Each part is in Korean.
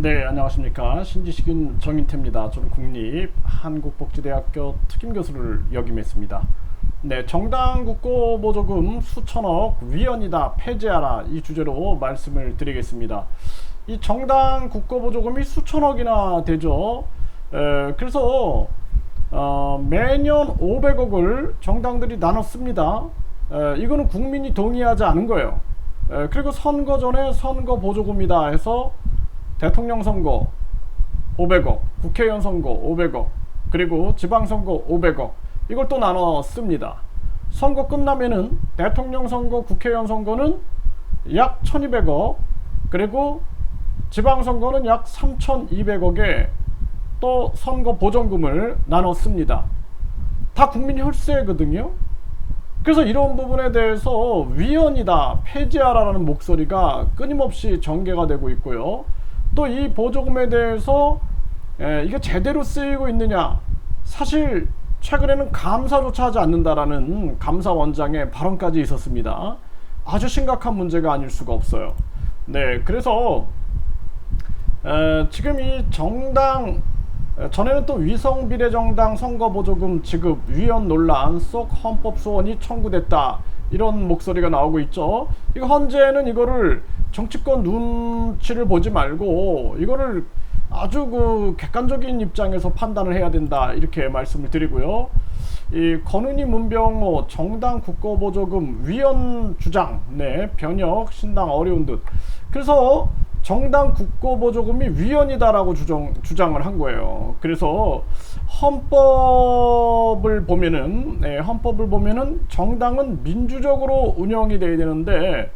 네, 안녕하십니까. 신지식인 정인태입니다. 저는 국립한국복지대학교 특임교수를 역임했습니다. 네, 정당 국고보조금 수천억 위헌이다 폐지하라 이 주제로 말씀을 드리겠습니다. 이 정당 국고보조금이 수천억이나 되죠. 그래서 매년 500억을 정당들이 나눠 씁니다. 이거는 국민이 동의하지 않은 거예요. 그리고 선거 전에 선거 보조금이다 해서 대통령 선거 500억, 국회의원 선거 500억, 그리고 지방선거 500억, 이걸 또 나눠 씁니다. 선거 끝나면은 대통령 선거, 국회의원 선거는 약 1200억, 그리고 지방선거는 약 3200억에 또 선거 보전금을 나눠 씁니다. 다 국민 혈세거든요. 그래서 이런 부분에 대해서 위헌이다, 폐지하라는 목소리가 끊임없이 전개가 되고 있고요. 또 이 보조금에 대해서 이게 제대로 쓰이고 있느냐, 사실 최근에는 감사조차 하지 않는다라는 감사원장의 발언까지 있었습니다. 아주 심각한 문제가 아닐 수가 없어요. 네, 그래서 지금 이 정당 전에는 또 위성비례정당 선거보조금 지급 위헌 논란 속 헌법소원이 청구됐다, 이런 목소리가 나오고 있죠. 이거 헌재는 이거를 정치권 눈치를 보지 말고 이거를 아주 그 객관적인 입장에서 판단을 해야 된다, 이렇게 말씀을 드리고요. 이 권은희 문병호 정당 국고보조금 위헌 주장, 네, 변혁 신당 어려운 듯. 그래서 정당 국고보조금이 위헌이다라고 주장을 한 거예요. 그래서 헌법을 보면은 정당은 민주적으로 운영이 돼야 되는데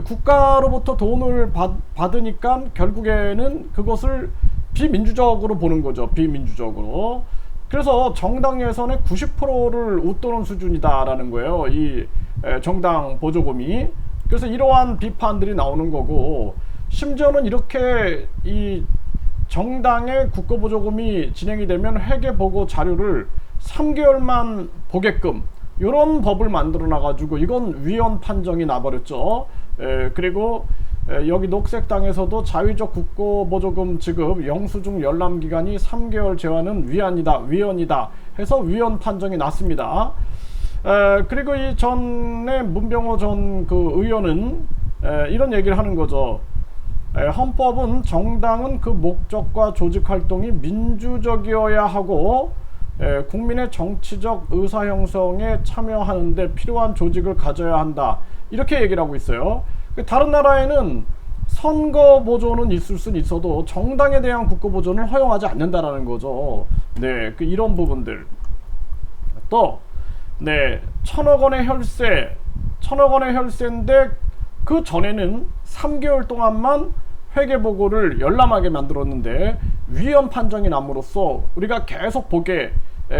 국가로부터 돈을 받으니까 결국에는 그것을 비민주적으로 보는 거죠. 비민주적으로. 그래서 정당 예산의 90%를 웃도는 수준이다라는 거예요, 이 정당 보조금이. 그래서 이러한 비판들이 나오는 거고, 심지어는 이렇게 이 정당의 국고보조금이 진행이 되면 회계보고 자료를 3개월만 보게끔 이런 법을 만들어 놔가지고 이건 위헌 판정이 나버렸죠. 그리고 여기 녹색당에서도 자위적 국고보조금 지급 영수증 열람기간이 3개월 제한은 위헌이다 해서 위헌 판정이 났습니다. 그리고 이 전에 문병호 전 그 의원은 이런 얘기를 하는 거죠. 헌법은 정당은 그 목적과 조직 활동이 민주적이어야 하고 국민의 정치적 의사 형성에 참여하는 데 필요한 조직을 가져야 한다, 이렇게 얘기를 하고 있어요. 다른 나라에는 선거 보조는 있을 수는 있어도 정당에 대한 국고 보조는 허용하지 않는다라는 거죠. 네, 이런 부분들. 또, 네, 1000억 원의 혈세인데 그 전에는 3개월 동안만 회계보고를 열람하게 만들었는데 위헌 판정이 남으로써 우리가 계속 보게,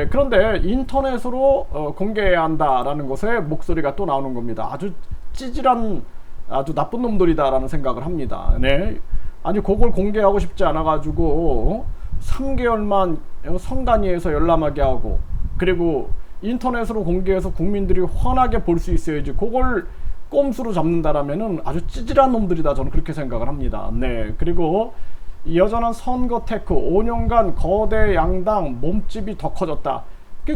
그런데 인터넷으로 공개해야 한다라는 것에 목소리가 또 나오는 겁니다. 아주 찌질한, 아주 나쁜 놈들이다라는 생각을 합니다. 네, 아니 그걸 공개하고 싶지 않아가지고 3개월만 성단위에서 열람하게 하고, 그리고 인터넷으로 공개해서 국민들이 환하게 볼 수 있어야지 그걸 꼼수로 잡는다라면은 아주 찌질한 놈들이다, 저는 그렇게 생각을 합니다. 네, 그리고 여전한 선거 테크, 5년간 거대 양당 몸집이 더 커졌다.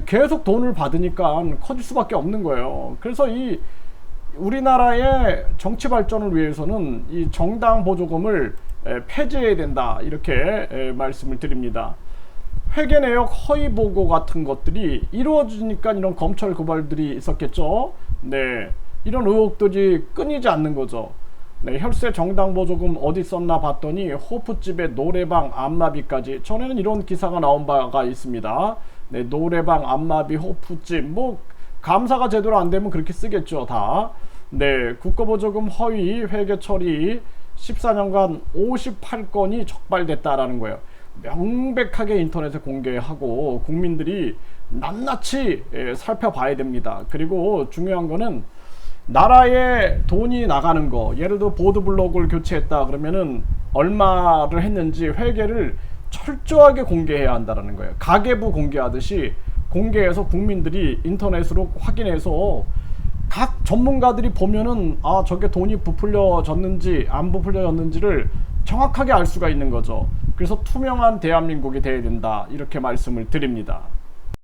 계속 돈을 받으니까 커질 수밖에 없는 거예요. 그래서 이 우리나라의 정치 발전을 위해서는 이 정당 보조금을 폐지해야 된다, 이렇게 말씀을 드립니다. 회계 내역 허위 보고 같은 것들이 이루어지니까 이런 검찰 고발들이 있었겠죠. 네, 이런 의혹들이 끊이지 않는 거죠. 네, 혈세 정당 보조금 어디 썼나 봤더니 호프집에 노래방 안마비까지, 전에는 이런 기사가 나온 바가 있습니다. 네, 노래방 안마비 호프집, 뭐 감사가 제대로 안 되면 그렇게 쓰겠죠, 다. 네, 국고보조금 허위 회계 처리 14년간 58건이 적발됐다라는 거예요. 명백하게 인터넷에 공개하고 국민들이 낱낱이 살펴봐야 됩니다. 그리고 중요한 거는 나라에 돈이 나가는 거, 예를 들어 보드블록을 교체했다 그러면은 얼마를 했는지 회계를 철저하게 공개해야 한다는 거예요. 가계부 공개하듯이 공개해서 국민들이 인터넷으로 확인해서 각 전문가들이 보면은 아, 저게 돈이 부풀려졌는지 안 부풀려졌는지를 정확하게 알 수가 있는 거죠. 그래서 투명한 대한민국이 돼야 된다, 이렇게 말씀을 드립니다.